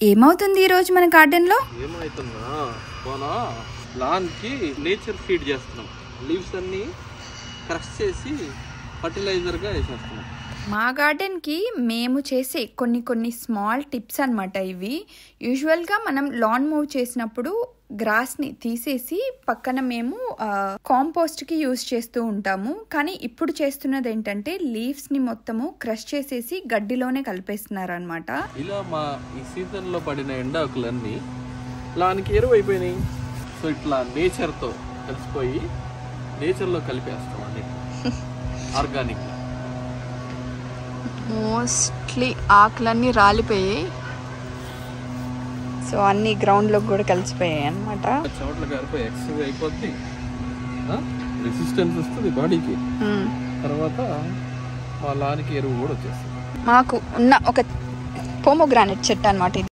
ఏమవుతుంది ఈ రోజు మన గార్డెన్ లో? ఏమైతుందా మన లాన్ కి నేచర్ ఫీడ్ చేస్తున్నాం. లీవ్స్ అన్ని క్రష్ చేసి ఫర్టిలైజర్ గా వేసేస్తున్నాం. మా గార్డెన్ కి మేము చేసే కొన్ని స్మాల్ టిప్స్ అన్నమాట ఇవి. యూజువల్ గా మనం లాన్ మూవ్ చేసినప్పుడు గ్రాస్ ని తీసేసి పక్కన మేము కాంపోస్ట్ కి యూజ్ చేస్తూ ఉంటాము. కానీ ఇప్పుడు చేస్తున్నది ఏంటంటే లీవ్స్ ని మొత్తము క్రష్ చేసేసి గడ్డిలోనే కలిపేస్తున్నారు అనమాట. ఇలా మా ఈ సీజన్ లో పడిన ఎండాకులన్నీ లాన్కి ఎరువు అయిపోయినాయి. సో ఇట్లా నేచర్ తో కలిసిపోయి నేచర్ లో కలిపేస్తాం అండి ఆర్గానిక్. మోస్ట్లీ ఆకులన్నీ రాలిపోయాయి, సో అన్ని గ్రౌండ్ లో కూడా కలిసిపోయాయి అన్నమాట. చోట్ల గారిపోయి ఎక్సర్సైజ్ అయిపోద్ది, రెసిస్టెన్స్ వస్తుంది బాడీకి. తర్వాత మా లాన్కి ఎరువు కూడా వచ్చేస్తుంది. మాకు ఉన్న ఒక పోమోగ్రానైట్ చెట్టు అన్నమాట ఇది.